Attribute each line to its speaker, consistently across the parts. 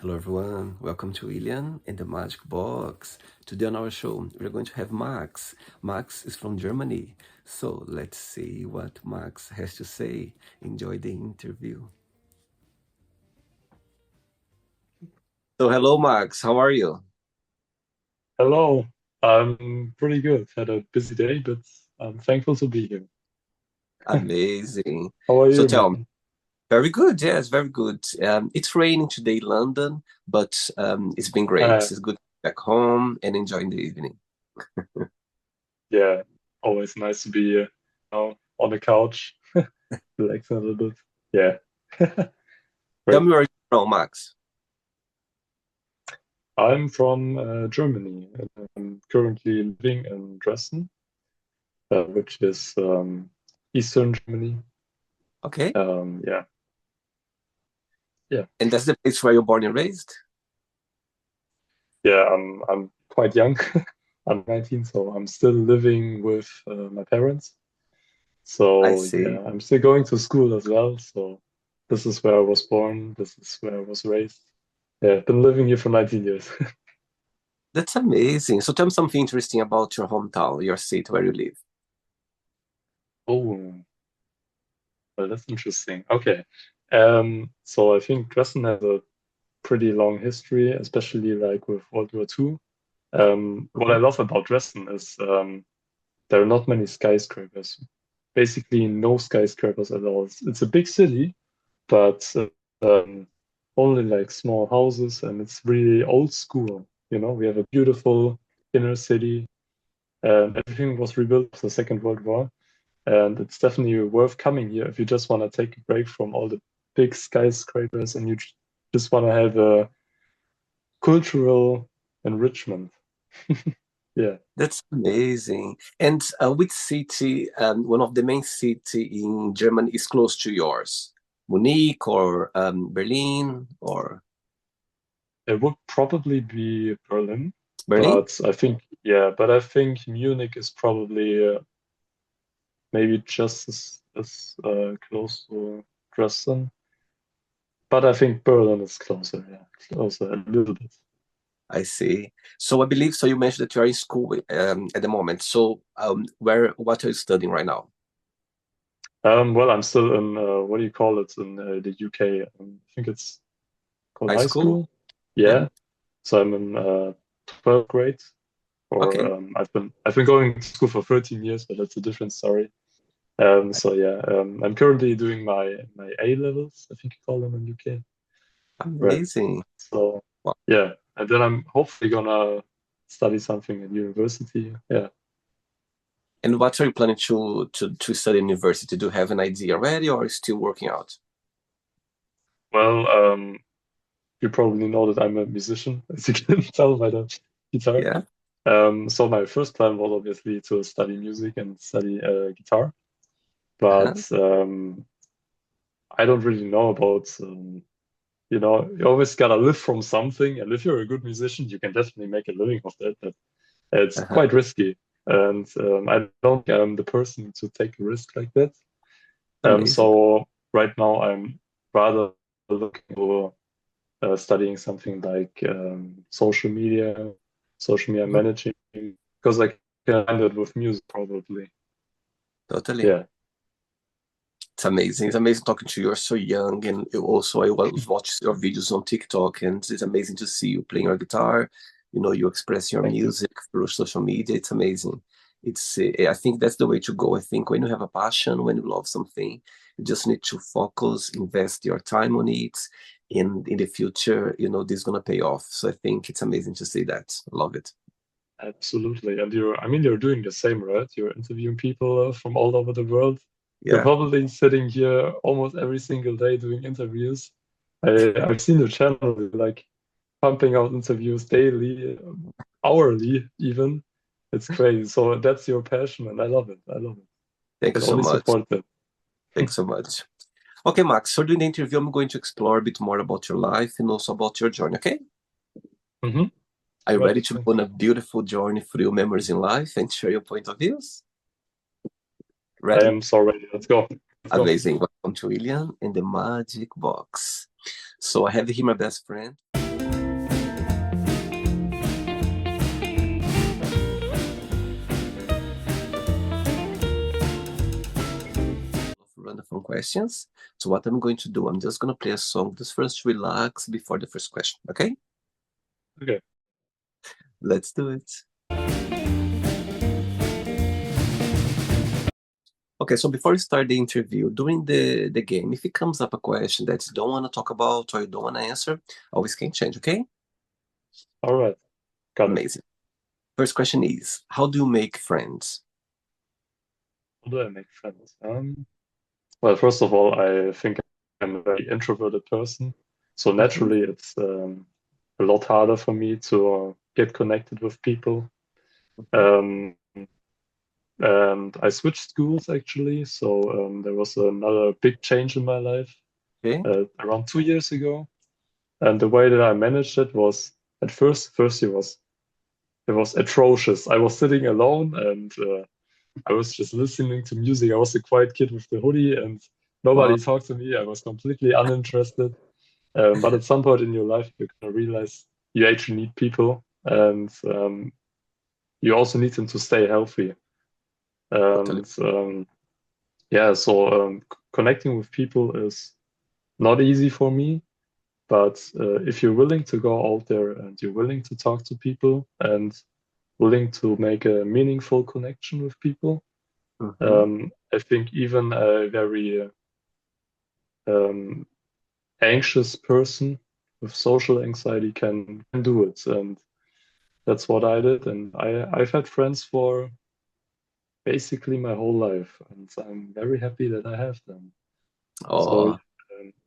Speaker 1: Hello everyone, welcome to William and the Magic Box. Today on our show, we're going to have Max. Max is from Germany, so let's see what Max has to say. Enjoy the interview. So hello Max, how are you?
Speaker 2: Hello, I'm pretty good. Had a busy day, but I'm thankful to be here.
Speaker 1: Amazing.
Speaker 2: How are
Speaker 1: So
Speaker 2: you,
Speaker 1: tell me,
Speaker 2: man?
Speaker 1: very good, yes, very good. It's raining today in London, but it's been great.
Speaker 2: Uh,
Speaker 1: It's good back home and enjoying the evening.
Speaker 2: yeah, always nice to be on the couch, relaxing a little bit. Yeah,
Speaker 1: Tell
Speaker 2: great.
Speaker 1: me where you're from, Max.
Speaker 2: I'm from Germany. And I'm currently living in Dresden, which is Eastern Germany.
Speaker 1: Okay,
Speaker 2: Yeah, yeah,
Speaker 1: and that's the place where you're born and raised?
Speaker 2: yeah. I'm quite young. I'm 19, so I'm still living with my parents.
Speaker 1: I
Speaker 2: So
Speaker 1: see.
Speaker 2: yeah, I'm still going to school as well. So this is where I was born. This is where I was raised. Yeah, I've been living here for 19 years.
Speaker 1: That's amazing. So tell me something interesting about your hometown, your city where you live.
Speaker 2: Oh, well, that's interesting. Okay. So I think Dresden has a pretty long history, especially like with World War II. What I
Speaker 1: Mhm.
Speaker 2: love about Dresden is there are not many skyscrapers. Basically, no skyscrapers at all. It's a big city, but um, only like small houses, and it's really old school. We have a beautiful inner city, and everything was rebuilt after the Second World War, and it's definitely worth coming here if you just want to take a break from all the big skyscrapers and you just want to have a cultural enrichment. Yeah.
Speaker 1: That's amazing. And which city, one of the main city in Germany is close to yours? Munich or Berlin or
Speaker 2: It would probably be Berlin,
Speaker 1: Berlin?
Speaker 2: but I think Munich is probably maybe just as close to Dresden. But I think Berlin is closer, yeah, closer a little bit.
Speaker 1: I see. So I believe so. You mentioned that you are in school at the moment. So what are you studying right now?
Speaker 2: Well, I'm still in what do you call it in the UK? I think it's called
Speaker 1: High
Speaker 2: high
Speaker 1: school?
Speaker 2: school.
Speaker 1: Yeah.
Speaker 2: Yeah, so I'm in 12th grade, or
Speaker 1: Okay.
Speaker 2: I've been going to school for 13 years, but that's a different story. So yeah, I'm currently doing my A levels, I think you call them in UK. Right.
Speaker 1: Amazing.
Speaker 2: So
Speaker 1: Wow.
Speaker 2: yeah, and then I'm hopefully gonna study something at university. Yeah.
Speaker 1: And what are you planning to study in university? Do you have an idea already, or are you still working out?
Speaker 2: Well, you probably know that I'm a musician, as you can tell by the guitar.
Speaker 1: Yeah.
Speaker 2: So my first plan was obviously to study music and study guitar,
Speaker 1: Uh-huh.
Speaker 2: but I don't really know about, you always gotta live from something, and if you're a good musician, you can definitely make a living of that, but it's
Speaker 1: Uh-huh.
Speaker 2: quite risky. And I don't think I'm the person to take a risk like that.
Speaker 1: Amazing.
Speaker 2: So right now I'm rather looking for studying something like social media
Speaker 1: Mhm.
Speaker 2: managing, because I can find it with music probably.
Speaker 1: Totally.
Speaker 2: Yeah,
Speaker 1: It's amazing. It's
Speaker 2: yeah,
Speaker 1: amazing talking to you. You're so young, and also I watch your videos on TikTok, and it's amazing to see you playing your guitar. You express your
Speaker 2: thank you.
Speaker 1: music through social media. It's amazing. I think that's the way to go. I think when you have a passion, when you love something, you just need to focus, invest your time on it. In the future, this is gonna pay off. So I think it's amazing to see that. I love it.
Speaker 2: Absolutely. And I mean, you're doing the same, right? You're interviewing people from all over the world. You're
Speaker 1: Yeah.
Speaker 2: probably sitting here almost every single day doing interviews. I've seen your channel, like pumping out interviews daily, hourly even. It's crazy. So that's your passion, and I love it. I love it.
Speaker 1: Thank you
Speaker 2: Can
Speaker 1: so
Speaker 2: only
Speaker 1: much.
Speaker 2: support that.
Speaker 1: Thanks so much. Okay, Max. So during the interview, I'm going to explore a bit more about your life and also about your journey. Okay?
Speaker 2: Hmm.
Speaker 1: Are you
Speaker 2: Right.
Speaker 1: ready to go on a beautiful journey through your memories in life and share your point of views?
Speaker 2: I
Speaker 1: Ready?
Speaker 2: am so ready. Let's go. Let's go.
Speaker 1: Amazing. Welcome to William and the Magic Box. So I have here my best friend. random fun questions. So what I'm going to do, I'm just going to play a song just first relax before the first question, okay?
Speaker 2: Okay.
Speaker 1: Let's do it. Okay, so before we start the interview, during the game, if it comes up a question that you don't want to talk about or you don't want to answer, always can change, okay?
Speaker 2: All right. Got it.
Speaker 1: Amazing. First question is, how do you make friends?
Speaker 2: How do I make friends? Well, first of all, I think I'm a very introverted person. So
Speaker 1: Mhm.
Speaker 2: naturally, it's a lot harder for me to get connected with people.
Speaker 1: Mhm.
Speaker 2: Um, and I switched schools actually. So there was another big change in my life
Speaker 1: Okay.
Speaker 2: around 2 years ago. And the way that I managed it was at first year was it was atrocious. I was sitting alone and I was just listening to music. I was the quiet kid with the hoodie and
Speaker 1: Wow,
Speaker 2: nobody talked to me. I was completely uninterested. But at some point in your life, you're gonna realize you actually need people and you also need them to stay healthy.
Speaker 1: totally.
Speaker 2: And yeah, so connecting with people is not easy for me. But if you're willing to go out there and you're willing to talk to people and willing to make a meaningful connection with people,
Speaker 1: Mhm.
Speaker 2: I think even a very um, anxious person with social anxiety can do it. And that's what I did. And I've had friends for basically my whole life. And I'm very happy that I have them. So
Speaker 1: Oh,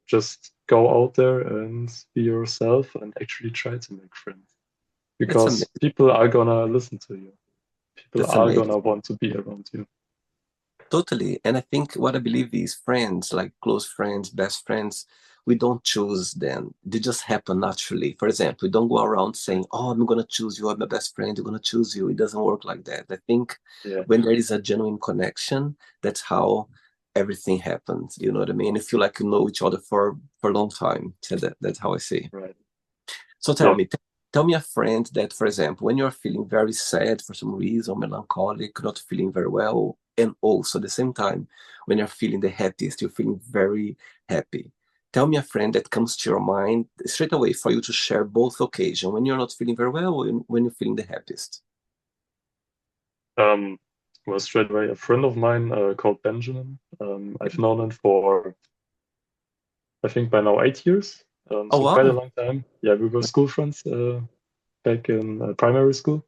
Speaker 2: just go out there and be yourself and actually try to make friends
Speaker 1: that's amazing.
Speaker 2: because people are gonna listen to you. People
Speaker 1: That's
Speaker 2: are
Speaker 1: amazing.
Speaker 2: gonna want to be around you.
Speaker 1: Totally. And I think what I believe is friends, like close friends, best friends, we don't choose them. They just happen naturally. For example, we don't go around saying, oh, I'm going to choose you. I'm my best friend. I'm going to choose you. It doesn't work like that. I think
Speaker 2: Yeah,
Speaker 1: when there is a genuine connection, that's how everything happens. You know what I mean? You feel like you know each other for a long time. So that's how I see.
Speaker 2: right.
Speaker 1: So tell
Speaker 2: Yeah.
Speaker 1: me, tell me a friend that, for example, when you're feeling very sad for some reason, melancholic, not feeling very well, and also at the same time, when you're feeling the happiest, you're feeling very happy. Tell me a friend that comes to your mind straight away for you to share both occasions, when you're not feeling very well or when you're feeling the happiest.
Speaker 2: Um, well, straight away, a friend of mine called Benjamin. I've known him for I think by now 8 years.
Speaker 1: Oh,
Speaker 2: So quite a
Speaker 1: wow.
Speaker 2: long time. Yeah, we were school friends back in primary school.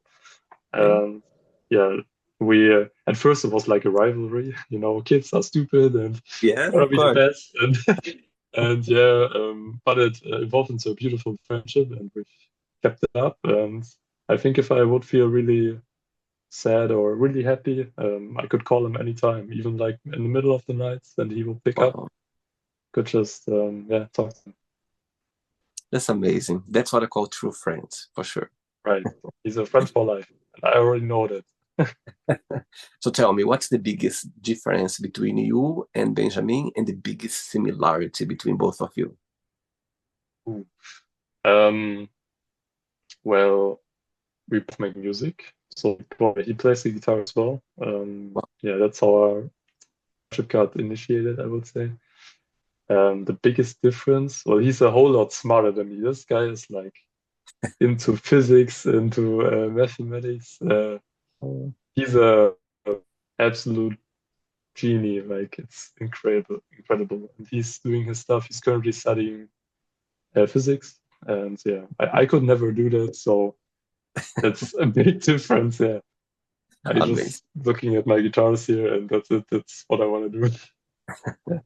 Speaker 1: Okay.
Speaker 2: And yeah, we at first it was like a rivalry. You know, kids are stupid and
Speaker 1: Yes,
Speaker 2: want to
Speaker 1: of
Speaker 2: be the
Speaker 1: course.
Speaker 2: best. And and yeah, but it evolved into a beautiful friendship, and we've kept it up. And I think if I would feel really sad or really happy, I could call him anytime, even like in the middle of the night, and he will pick up.
Speaker 1: Wow.
Speaker 2: Could just yeah talk to him.
Speaker 1: That's amazing. That's what I call true friends, for sure.
Speaker 2: Right, he's a friend for life, and I already know that.
Speaker 1: So tell me, what's the biggest difference between you and Benjamin and the biggest similarity between both of you?
Speaker 2: Ooh. Um, well, we both make music, so he plays the guitar as well.
Speaker 1: Wow.
Speaker 2: Yeah, that's how our friendship got initiated, I would say. The biggest difference, well, he's a whole lot smarter than me. This guy is like into physics, into mathematics. He's a absolute genie. Like it's incredible, incredible. And he's doing his stuff. He's currently studying physics, and yeah, I could never do that. So that's a big difference. Yeah, I
Speaker 1: Amazing.
Speaker 2: just looking at my guitars here, and that's it. That's what I want to do. Yeah,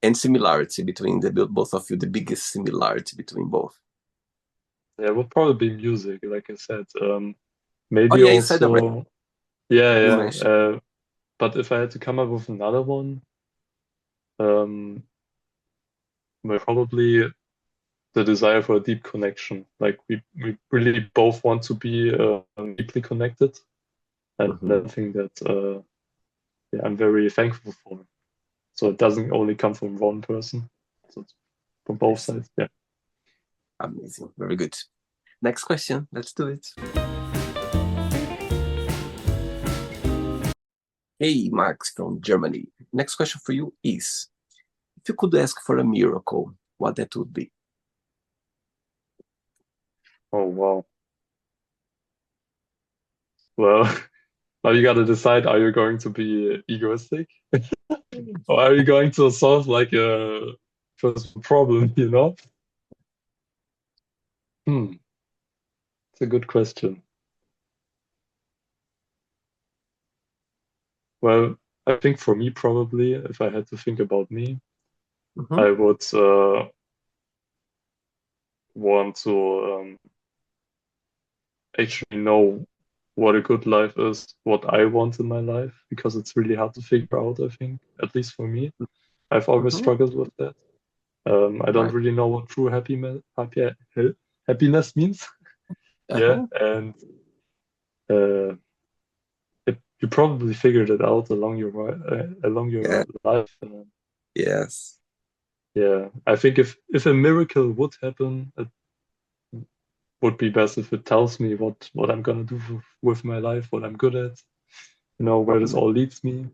Speaker 1: And similarity between the both of you, the biggest similarity between both.
Speaker 2: yeah, it would probably be music, like I said.
Speaker 1: Oh
Speaker 2: Maybe
Speaker 1: yeah, you said already.
Speaker 2: also, yeah,
Speaker 1: You
Speaker 2: yeah.
Speaker 1: mentioned.
Speaker 2: But if I had to come up with another one, um, well, probably the desire for a deep connection. Like we really both want to be deeply connected, and
Speaker 1: Mhm.
Speaker 2: I think that yeah, I'm very thankful for. So it doesn't only come from one person, so it's from
Speaker 1: I
Speaker 2: both
Speaker 1: see.
Speaker 2: sides. Yeah.
Speaker 1: Amazing. Very good. Next question. Let's do it. Hey, Max from Germany. Next question for you is, if you could ask for a miracle, what that would be?
Speaker 2: Oh wow. Well, now you gotta decide, are you going to be egoistic or are you going to solve like a first problem, you know? Hmm, it's a good question. Well, I think for me, probably, if I had to think about me,
Speaker 1: Hmm.
Speaker 2: I would want to actually know what a good life is, what I want in my life, because it's really hard to figure out, I think, at least for me. I've always
Speaker 1: Hmm.
Speaker 2: struggled with that. I don't
Speaker 1: Right.
Speaker 2: really know what true happiness means. Yeah,
Speaker 1: Uh-huh.
Speaker 2: and uh, you probably figured it out along
Speaker 1: Yeah.
Speaker 2: your life.
Speaker 1: Yes.
Speaker 2: Yeah, I think if a miracle would happen, it would be best if it tells me what I'm gonna do with my life, what I'm good at, where this
Speaker 1: Probably.
Speaker 2: all leads me.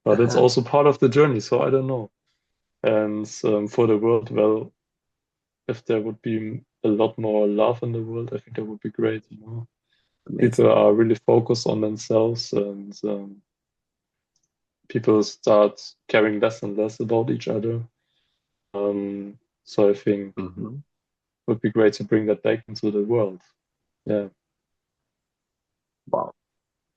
Speaker 2: But it's
Speaker 1: Uh-huh.
Speaker 2: also part of the journey, so I don't know. And for the world, well, if there would be a lot more love in the world, I think that would be great. People
Speaker 1: Amazing.
Speaker 2: are really focused on themselves and people start caring less and less about each other. So I think it
Speaker 1: Hmm.
Speaker 2: would be great to bring that back into the world. Yeah.
Speaker 1: Wow.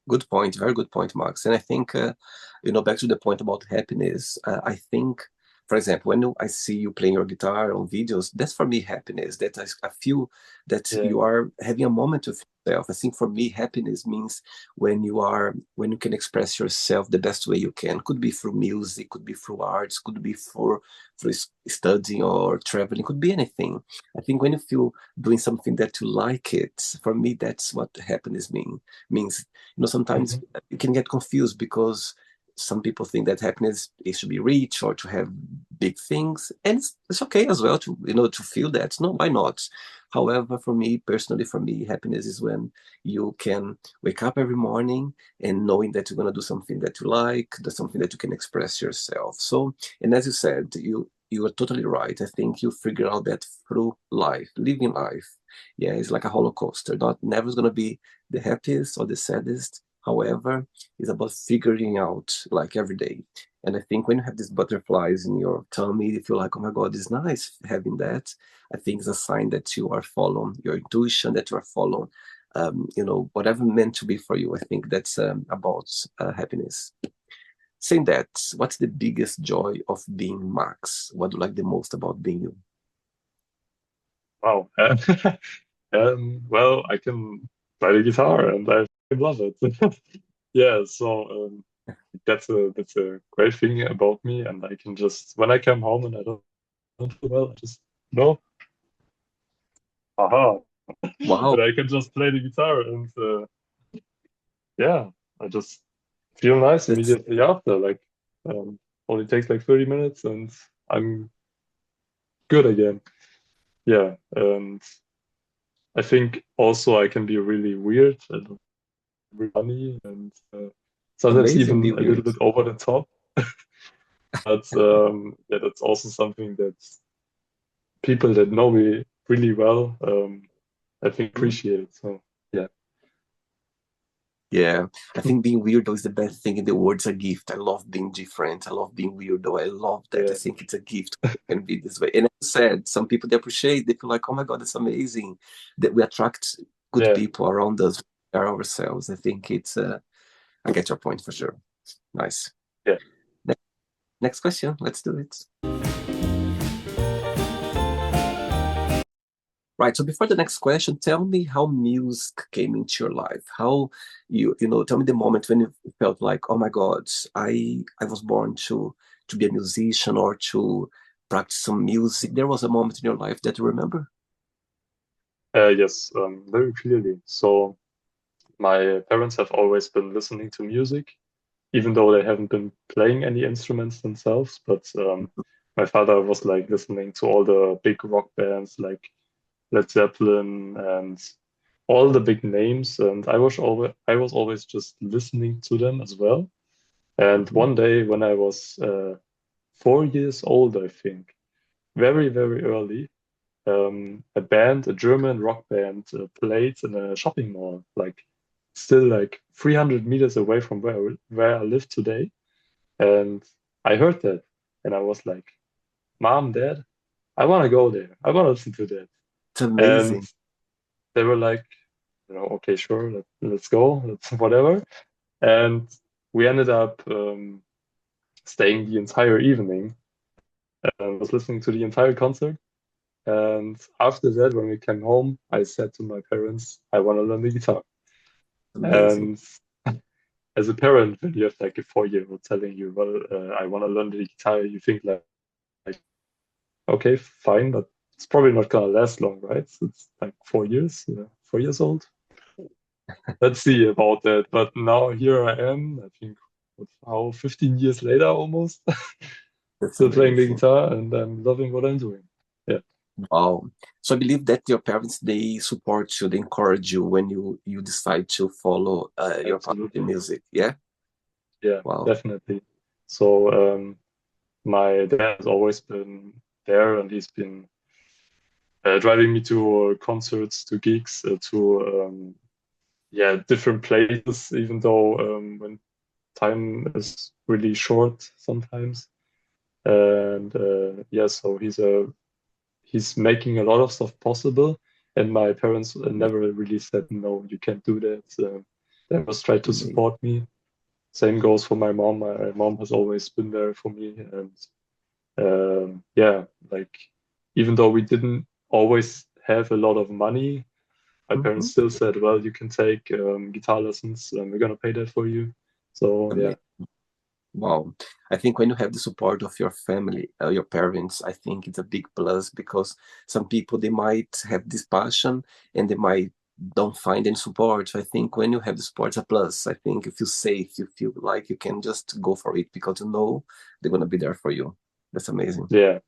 Speaker 1: Good point. Very good point, Max. And I think, back to the point about happiness, I think, for example, I see you playing your guitar on videos, that's for me happiness. That I feel that
Speaker 2: Yeah.
Speaker 1: you are having a moment with yourself. I think for me, happiness means when you can express yourself the best way you can. Could be through music, could be through arts, could be for studying or traveling, could be anything. I think when you feel doing something that you like it, for me, that's what happiness means. Sometimes
Speaker 2: Mhm.
Speaker 1: you can get confused because some people think that happiness is to be rich or to have big things, and it's okay as well to feel that. No, why not? However, for me personally, for me, happiness is when you can wake up every morning and knowing that you're going to do something that you like, that's something that you can express yourself. So, and as you said, you are totally right. I think you figure out that through life, living life. Yeah, it's like a roller coaster. Not never going to be the happiest or the saddest. However, it's about figuring out like every day. And I think when you have these butterflies in your tummy, you feel like, oh my God, it's nice having that. I think it's a sign that you are following your intuition, that you are following, whatever meant to be for you. I think that's about happiness. Saying that, what's the biggest joy of being Max? What do you like the most about being you?
Speaker 2: Wow. Well, I can play the guitar and I love it. Yeah, so that's a great thing about me, and I can just when I come home and I don't feel well, I just no, aha,
Speaker 1: Wow,
Speaker 2: and I can just play the guitar, and yeah, I just feel nice
Speaker 1: that's
Speaker 2: immediately after. Like, um, only takes like 30 minutes, and I'm good again. Yeah, and I think also I can be really weird and really funny, and sometimes
Speaker 1: amazing, be
Speaker 2: even a little
Speaker 1: weird.
Speaker 2: bit over the top. But yeah, that's also something that people that know me really well, I think
Speaker 1: Hmm?
Speaker 2: appreciate. So yeah,
Speaker 1: Yeah, I think being weirdo is the best thing in the world. It's a gift. I love being different. I love being weirdo. I love that. I
Speaker 2: yeah,
Speaker 1: think it's a gift can be this way. And as I said, some people they appreciate. They feel like, oh my God, it's amazing that we attract good
Speaker 2: yeah,
Speaker 1: people around us, are ourselves. I think it's. I get your point for sure. Nice.
Speaker 2: yeah.
Speaker 1: Next question. Let's do it. Right. So before the next question, tell me how music came into your life. How tell me the moment when you felt like, oh my God, I was born to be a musician or to practice some music. There was a moment in your life that you remember?
Speaker 2: Yes, very clearly. So my parents have always been listening to music, even though they haven't been playing any instruments themselves. But my father was like listening to all the big rock bands like Led Zeppelin and all the big names, and I was always just listening to them as well. And
Speaker 1: Hmm.
Speaker 2: one day when I was 4 years old, I think, very, very early, a band, a German rock band, played in a shopping mall, like still like 300 meters away from where I live today. And I heard that, and I was like, "Mom, Dad, I want to go there. I want to listen to that."
Speaker 1: It's
Speaker 2: And
Speaker 1: amazing.
Speaker 2: they were like, okay, sure, let's go, let's whatever. And we ended up staying the entire evening and was listening to the entire concert. And after that, when we came home, I said to my parents, I want to learn the guitar.
Speaker 1: Amazing.
Speaker 2: And as a parent, when you have like a 4-year-old telling you, well, I want to learn the guitar, you think like, okay, fine, but it's probably not gonna last long, right? So it's like 4 years, 4 years old. Let's see about that. But now here I am, I think, how 15 years later almost,
Speaker 1: That's
Speaker 2: still playing the
Speaker 1: amazing.
Speaker 2: guitar and I'm loving what I'm doing. Yeah,
Speaker 1: Wow. So I believe that your parents, they support you, they encourage you when you decide to follow your path in
Speaker 2: absolutely.
Speaker 1: music. Yeah.
Speaker 2: Yeah,
Speaker 1: Wow.
Speaker 2: definitely. So my dad has always been there and he's been driving me to concerts, to gigs, to yeah, different places, even though when time is really short sometimes. And yeah, so he's making a lot of stuff possible. And my parents
Speaker 1: Amazing.
Speaker 2: never really said, no, you can't do that. They always tried to
Speaker 1: Amazing.
Speaker 2: support me. Same goes for my mom. My mom has always been there for me. And yeah, like even though we didn't always have a lot of money, my parents
Speaker 1: Mhm.
Speaker 2: still said, well, you can take guitar lessons and we're gonna pay that for you. So yeah,
Speaker 1: Amazing. Wow. I think when you have the support of your family, your parents, I think it's a big plus because some people they might have this passion and they might don't find any support. So I think when you have the support, it's a plus. I think you feel safe, you feel like you can just go for it because you know they're gonna be there for you. That's amazing.
Speaker 2: yeah,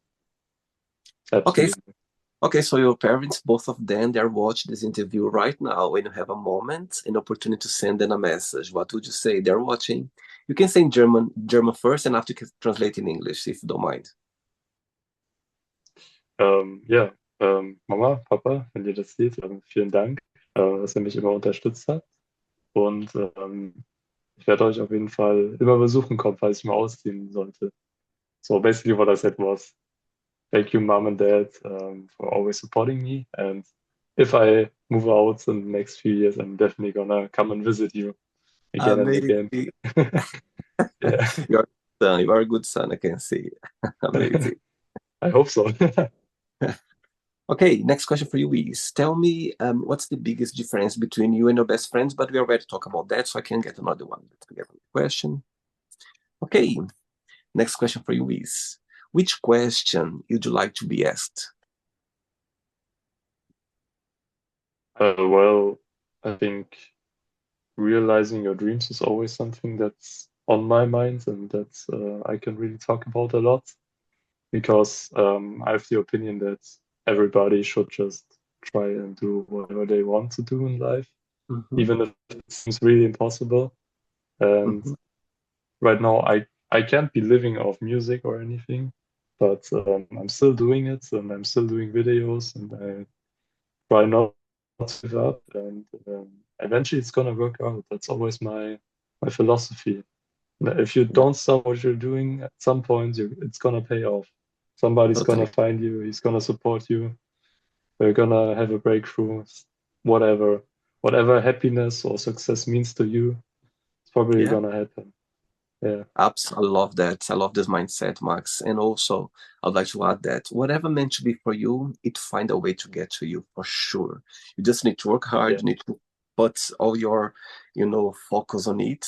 Speaker 1: Okay,
Speaker 2: absolutely.
Speaker 1: okay, so your parents, both of them, they're watching this interview right now. When you have a moment, an opportunity to send them a message, what would you say? They're watching. You can say in German first, and after you can translate in English, if you don't mind.
Speaker 2: Ja, Mama, Papa, wenn ihr das seht, vielen Dank, dass ihr mich immer unterstützt habt. Und ich werde euch auf jeden Fall immer besuchen kommen, falls ich mal ausziehen sollte. So basically what I said was, thank you, Mom and Dad, for always supporting me. And if I move out in the next few years, I'm definitely gonna come and visit you again and
Speaker 1: Amazing.
Speaker 2: again. Yeah,
Speaker 1: You're a good son. You are a good son, I can see. Amazing.
Speaker 2: I hope so.
Speaker 1: Okay, next question for you is tell me what's the biggest difference between you and your best friends? But we already talked about that, so I can get another one. Let's get a question. Okay, next question for you is which question would you like to be asked?
Speaker 2: Well, I think realizing your dreams is always something that's on my mind and that I can really talk about a lot because I have the opinion that everybody should just try and do whatever they want to do in life,
Speaker 1: Hmm.
Speaker 2: even if it seems really impossible. And
Speaker 1: Hmm.
Speaker 2: right now, I can't be living off music or anything, but I'm still doing it and I'm still doing videos and I try not to give up and eventually it's gonna work out. That's always my philosophy. If you
Speaker 1: Yeah,
Speaker 2: don't stop what you're doing, at some point it's gonna pay off. Somebody's gonna
Speaker 1: totally.
Speaker 2: find you, he's gonna support you, you're gonna have a breakthrough, whatever. Whatever happiness or success means to you, it's probably
Speaker 1: Yeah.
Speaker 2: gonna happen. Yeah,
Speaker 1: I love that. I love this mindset, Max. And also, I'd like to add that whatever meant to be for you, it find a way to get to you for sure. You just need to work hard.
Speaker 2: yeah,
Speaker 1: You need to put all your, focus on it.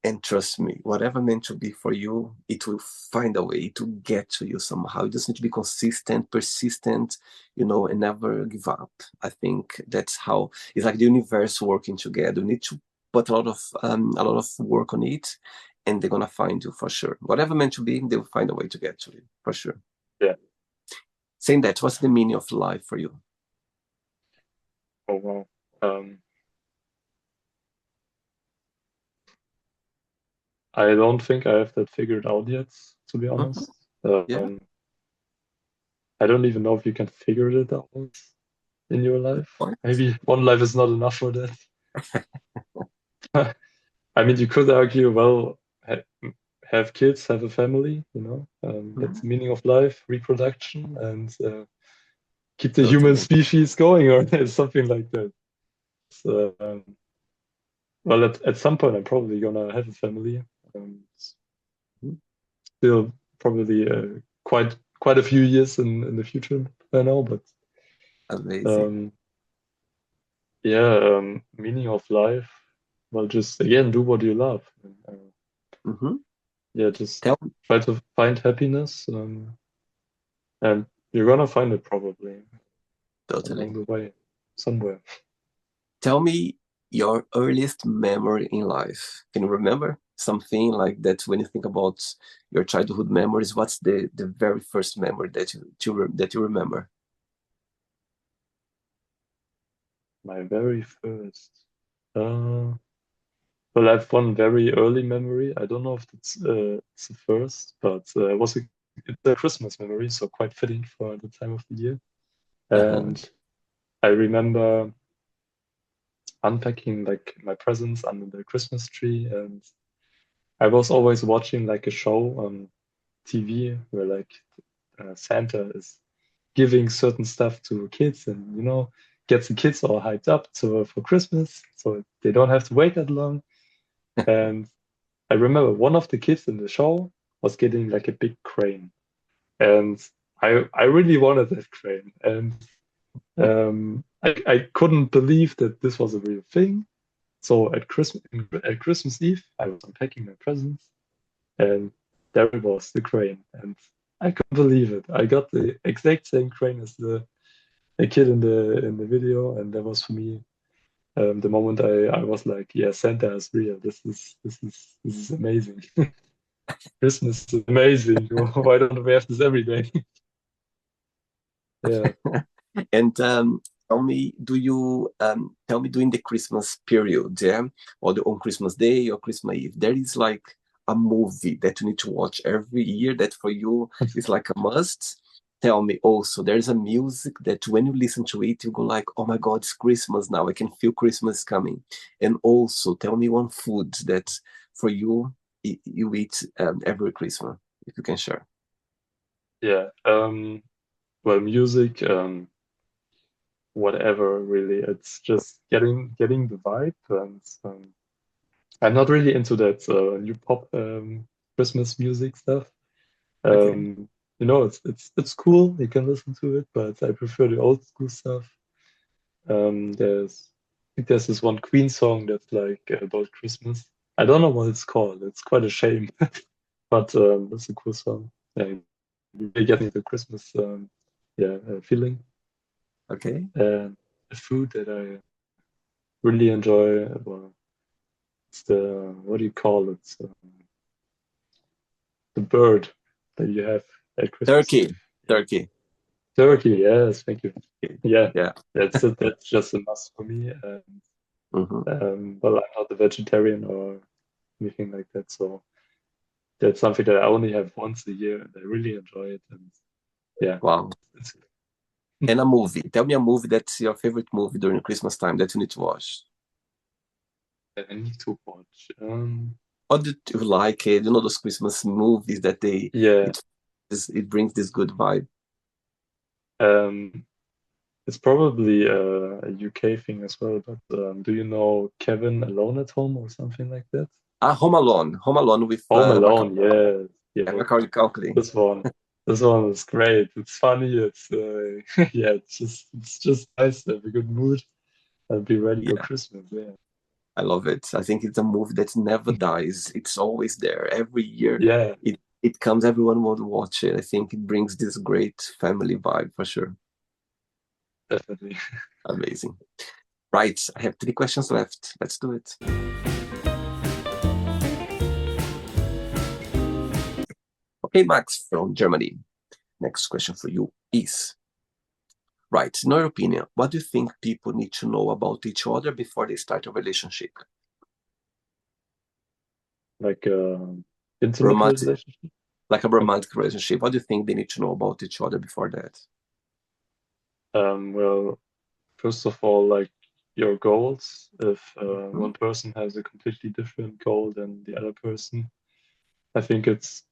Speaker 1: And trust me, whatever meant to be for you, it will find a way to get to you somehow. You just need to be consistent, persistent, and never give up. I think that's how it's like the universe working together. You need to put a lot of work on it and they're gonna find you for sure. Whatever meant to be, they'll find a way to get to you for sure.
Speaker 2: yeah.
Speaker 1: Saying that, what's the meaning of life for you?
Speaker 2: Oh wow. Um, I don't think I have that figured out yet, to be
Speaker 1: Mhm.
Speaker 2: honest.
Speaker 1: Yeah,
Speaker 2: I don't even know if you can figure it out in your
Speaker 1: good
Speaker 2: life.
Speaker 1: point.
Speaker 2: Maybe one life is not enough for that. I mean, you could argue, well, have kids, have a family, that's
Speaker 1: Mhm.
Speaker 2: the meaning of life, reproduction, and keep the human
Speaker 1: Totally.
Speaker 2: species going, or something like that. So, well, at some point, I'm probably gonna have a family.
Speaker 1: Mhm.
Speaker 2: Still, probably quite a few years in the future by now, but
Speaker 1: Amazing.
Speaker 2: um, yeah, meaning of life. Well, just again, do what you love.
Speaker 1: Hmm.
Speaker 2: Yeah, just
Speaker 1: Tell
Speaker 2: try to find happiness, and you're gonna find it probably along
Speaker 1: totally.
Speaker 2: the way, somewhere.
Speaker 1: Tell me your earliest memory in life. Can you remember something like that when you think about your childhood memories? What's the very first memory that you remember?
Speaker 2: My very first. Uh, well, I have one very early memory. I don't know if it's the first, but it's a Christmas memory, so quite fitting for the time of the year.
Speaker 1: Uh-huh.
Speaker 2: And I remember unpacking like my presents under the Christmas tree, and I was always watching like a show on TV where like Santa is giving certain stuff to kids, and gets the kids all hyped up for Christmas, so they don't have to wait that long. And I remember one of the kids in the show was getting like a big crane, and I really wanted that crane, and I couldn't believe that this was a real thing. So at Christmas Eve, I was unpacking my presents, and there it was, the crane, and I couldn't believe it. I got the exact same crane as the kid in the video, and that was for me the moment I was like, yeah, Santa is real. This is amazing. Christmas is amazing. Why don't we have this every day? Yeah.
Speaker 1: And tell me during the Christmas period, yeah, or on Christmas Day or Christmas Eve, there is like a movie that you need to watch every year that for you is like a must. Tell me also, there's a music that when you listen to it, you go like, oh my God, it's Christmas now. I can feel Christmas coming. And also tell me one food that for you, you eat every Christmas, if you can share.
Speaker 2: Yeah. Well, music, whatever, really. It's just getting the vibe, and I'm not really into that new pop Christmas music stuff.
Speaker 1: Okay.
Speaker 2: It's cool. You can listen to it, but I prefer the old school stuff. I think there's this one Queen song that's like about Christmas. I don't know what it's called. It's quite a shame, but it's a cool song. Yeah, really getting the Christmas feeling.
Speaker 1: Okay.
Speaker 2: And a food that I really enjoy, well, it's the what do you call it? The bird that you have at Christmas
Speaker 1: Turkey.
Speaker 2: Eve. Yeah.
Speaker 1: Turkey.
Speaker 2: Turkey, yes, thank you. Yeah,
Speaker 1: Yeah.
Speaker 2: that's just a must for me.
Speaker 1: Hmm.
Speaker 2: Well, I'm not a vegetarian or anything like that, so that's something that I only have once a year, and I really enjoy it. And yeah,
Speaker 1: Wow.
Speaker 2: it's,
Speaker 1: And a movie. Tell me a movie that's your favorite movie during Christmas time that you need to watch.
Speaker 2: I need to watch.
Speaker 1: What do you like it? You know those Christmas movies that
Speaker 2: Yeah,
Speaker 1: it brings this good vibe.
Speaker 2: um, it's probably a UK thing as well. But do you know Kevin Alone at Home or something like that?
Speaker 1: Ah, Home Alone. Home Alone with
Speaker 2: Home
Speaker 1: Macaulay,
Speaker 2: Alone, yes, yeah.
Speaker 1: Macaulay Culkin.
Speaker 2: This one, this one is great. It's funny. It's yeah. It's just nice to have a good mood and be ready for
Speaker 1: Yeah,
Speaker 2: Christmas. Yeah,
Speaker 1: I love it. I think it's a movie that never dies. It's always there. Every year
Speaker 2: yeah,
Speaker 1: it comes, everyone will watch it. I think it brings this great family vibe for sure.
Speaker 2: definitely.
Speaker 1: Amazing. Right. I have three questions left. Let's do it. Okay, Max from Germany. Next question for you is, right, in your opinion, what do you think people need to know about each other before they start a relationship?
Speaker 2: like intimate
Speaker 1: Romantic,
Speaker 2: relationship.
Speaker 1: like a
Speaker 2: Okay.
Speaker 1: romantic relationship. What do you think they need to know about each other before that?
Speaker 2: Well, first of all, like your goals. If
Speaker 1: Mhm.
Speaker 2: one person has a completely different goal than the other person, I think it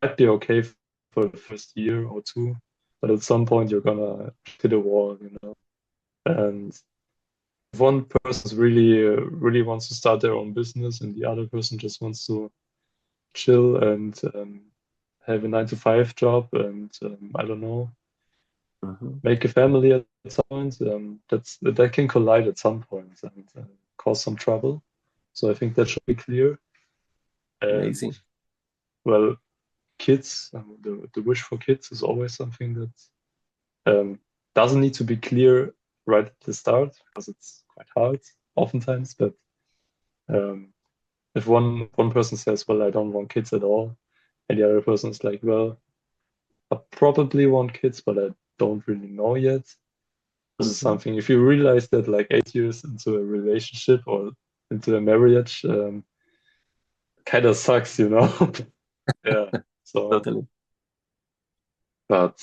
Speaker 2: might be okay for the first year or two, but at some point you're gonna hit a wall, you know. And if one person really wants to start their own business and the other person just wants to chill and have a 9 to 5 job and I don't know,
Speaker 1: Mhm.
Speaker 2: make a family at some point, that can collide at some point and cause some trouble. So I think that should be clear. And
Speaker 1: Amazing.
Speaker 2: well, kids, the wish for kids is always something that doesn't need to be clear right at the start because it's quite hard oftentimes. But um, if one person says, "Well, I don't want kids at all," and the other person is like, "Well, I probably want kids, but I don't really know yet." This is
Speaker 1: Mhm.
Speaker 2: something. If you realize that like 8 years into a relationship or into a marriage, kind of sucks, you know? Yeah. So,
Speaker 1: Totally.
Speaker 2: but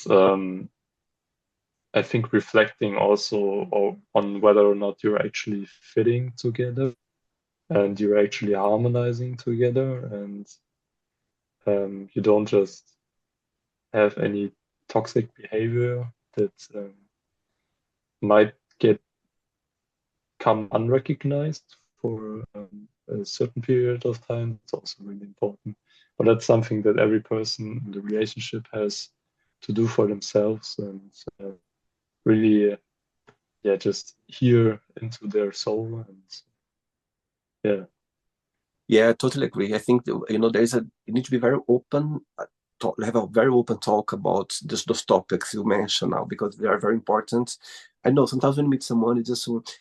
Speaker 2: I think reflecting also on whether or not you're actually fitting together and you're actually harmonizing together and you don't just have any toxic behavior that might get come unrecognized for a certain period of time. It's also really important. But that's something that every person in the relationship has to do for themselves and really, yeah, just hear into their soul and yeah,
Speaker 1: Yeah, I totally agree. I think there's you need to be very open, have a very open talk about just those topics you mentioned now because they are very important. I know sometimes when you meet someone,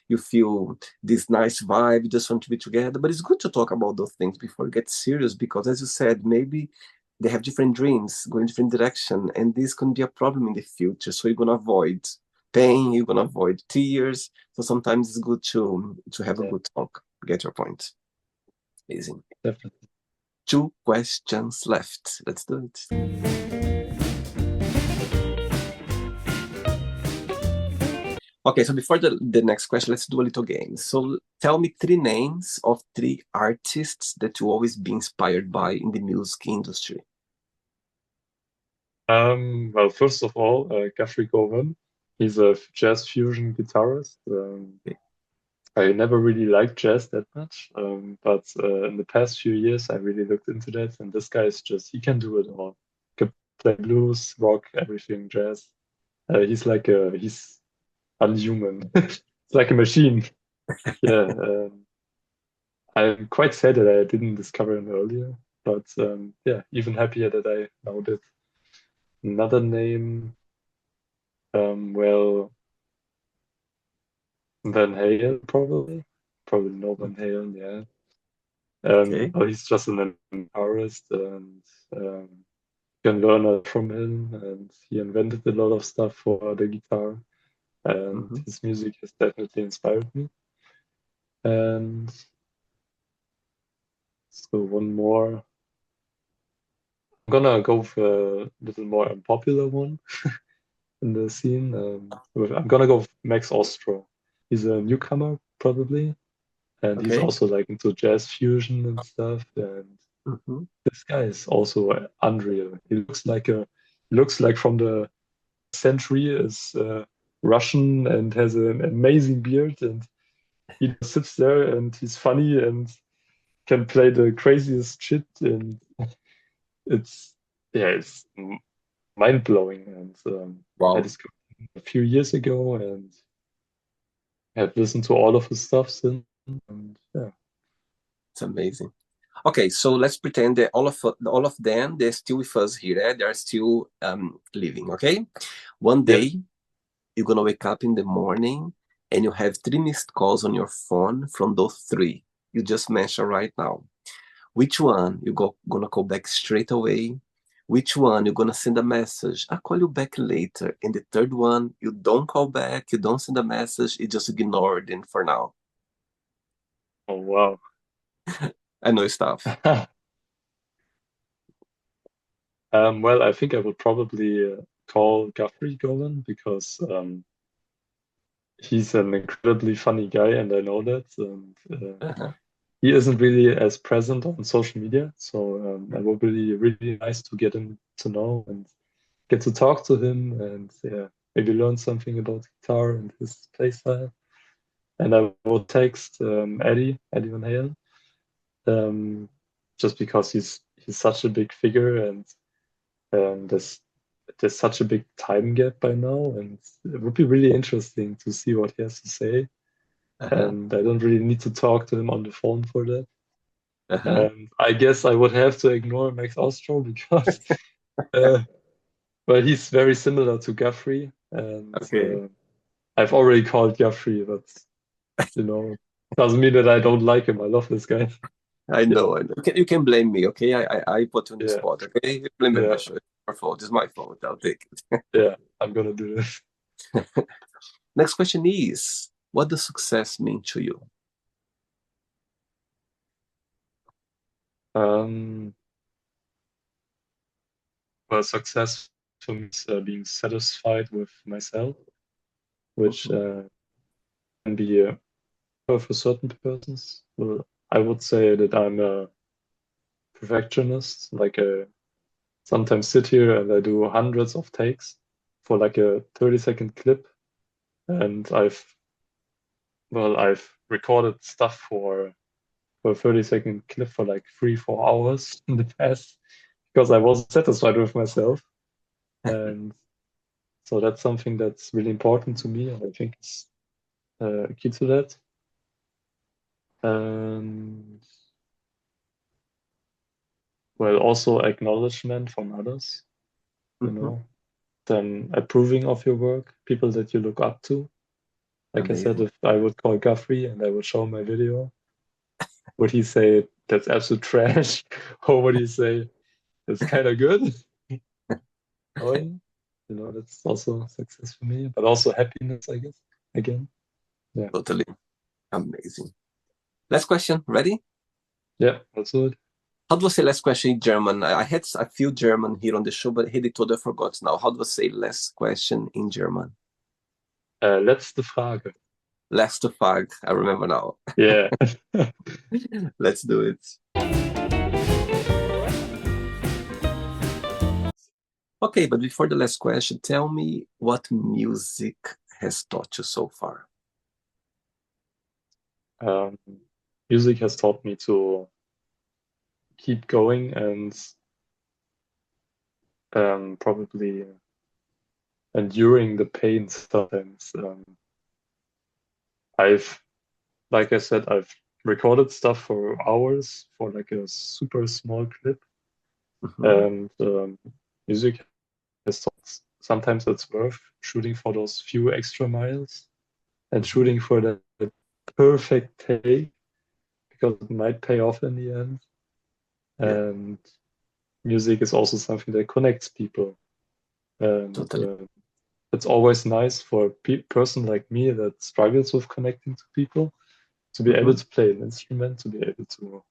Speaker 1: you feel this nice vibe, you just want to be together, but it's good to talk about those things before it gets serious because, as you said, maybe they have different dreams, going different direction, and this can be a problem in the future. So you're gonna avoid pain, you're gonna avoid tears. So sometimes it's good to have a
Speaker 2: yeah,
Speaker 1: good talk. Get your point. Amazing.
Speaker 2: definitely.
Speaker 1: Two questions left. Let's do it. Okay, so before the next question, let's do a little game. So tell me three names of three artists that you always be inspired by in the music industry.
Speaker 2: Well, first of all, Guthrie Govan, he's a jazz fusion guitarist.
Speaker 1: Okay.
Speaker 2: I never really liked jazz that much, but in the past few years, I really looked into that, and this guy is just, he can do it all. He can play blues, rock, everything, jazz. He's unhuman. It's like a machine. Yeah, I'm quite sad that I didn't discover him earlier, but yeah, even happier that I know that. Another name, well, Van Halen, probably. Probably know Van Halen, yeah.
Speaker 1: Okay.
Speaker 2: Oh, he's just an guitarist and um, can learn a lot from him. And he invented a lot of stuff for the guitar. And
Speaker 1: Hmm.
Speaker 2: his music has definitely inspired me. And so one more. I'm gonna go for a little more unpopular one in the scene. I'm gonna go with Max Ostro. He's a newcomer, probably, and he's
Speaker 1: Okay.
Speaker 2: also like into jazz fusion and stuff. And
Speaker 1: Hmm.
Speaker 2: this guy is also unreal. He looks like from the century, is Russian and has an amazing beard, and he just sits there and he's funny and can play the craziest shit, and it's yeah, it's mind blowing. And I
Speaker 1: Wow,
Speaker 2: discovered him a few years ago and have listened to all of his stuff since. And yeah,
Speaker 1: it's amazing. Okay, so let's pretend that all of them they're still with us here. They're still living. Okay, one
Speaker 2: yeah.
Speaker 1: day you're gonna wake up in the morning and you have three missed calls on your phone from those three you just mentioned right now. Which one gonna call back straight away? Which one you're gonna send a message? I'll call you back later. And the third one, you don't call back, you don't send a message, you just ignore them for now.
Speaker 2: Oh wow.
Speaker 1: I know stuff.
Speaker 2: Well, I think I would probably call Guthrie Golan because he's an incredibly funny guy, and I know that. And
Speaker 1: Uh-huh.
Speaker 2: he isn't really as present on social media, so it would be really nice to get him to know and get to talk to him, and yeah, maybe learn something about guitar and his playstyle. And I would text Eddie Van Halen, um, just because he's such a big figure, and there's such a big time gap by now, and it would be really interesting to see what he has to say.
Speaker 1: Uh-huh.
Speaker 2: And I don't really need to talk to him on the phone for that.
Speaker 1: Uh-huh.
Speaker 2: And I guess I would have to ignore Max Ostro because, uh, well, he's very similar to Guthrie, and
Speaker 1: Okay.
Speaker 2: I've already called Guthrie, but doesn't mean that I don't like him. I love this guy.
Speaker 1: I
Speaker 2: Yeah,
Speaker 1: know. I know. You can blame me, okay? I put you on the
Speaker 2: yeah,
Speaker 1: spot, okay? You blame me on my
Speaker 2: yeah,
Speaker 1: show. It's your fault. It's my fault. I'll take it.
Speaker 2: yeah. I'm gonna do this.
Speaker 1: Next question is, what does success mean to you?
Speaker 2: Um, well, success for me is being satisfied with myself, which
Speaker 1: Mhm.
Speaker 2: can be for certain persons. Well, I would say that I'm a perfectionist. Like, sometimes sit here and I do hundreds of takes for like a 30-second clip, and I've recorded stuff for a 30-second clip for like 3, 4 hours in the past because I wasn't satisfied with myself. And so that's something that's really important to me, and I think it's key to that. And well, also acknowledgement from others, you
Speaker 1: Mhm.
Speaker 2: know, them approving of your work, people that you look up to. Like I said,
Speaker 1: Amazing.
Speaker 2: if I would call Guthrie and I would show my video, would he say that's absolute trash? Or would he say it's kind of good? Knowing, that's also success for me, but also happiness, I guess. Again, yeah,
Speaker 1: Totally amazing. Last question. Ready?
Speaker 2: yeah, that's good.
Speaker 1: How do I say last question in German? I had a few German here on the show, but hey, totally forgot now. How do I say last question in German?
Speaker 2: Letzte Frage.
Speaker 1: Letzte Frage. I remember now.
Speaker 2: Yeah.
Speaker 1: Let's do it. Okay, but before the last question, tell me what music has taught you so far.
Speaker 2: Um, Music has taught me to keep going and probably enduring the pain sometimes. I've, like I said, I've recorded stuff for hours for like a super small clip,
Speaker 1: Mhm.
Speaker 2: and music has taught sometimes it's worth shooting for those few extra miles and
Speaker 1: Mhm.
Speaker 2: shooting for the perfect take because it might pay off in the end.
Speaker 1: Yeah,
Speaker 2: And music is also something that connects people. And
Speaker 1: totally.
Speaker 2: it's always nice for a person like me that struggles with connecting to people to be able
Speaker 1: Mhm.
Speaker 2: to play an instrument, to be able to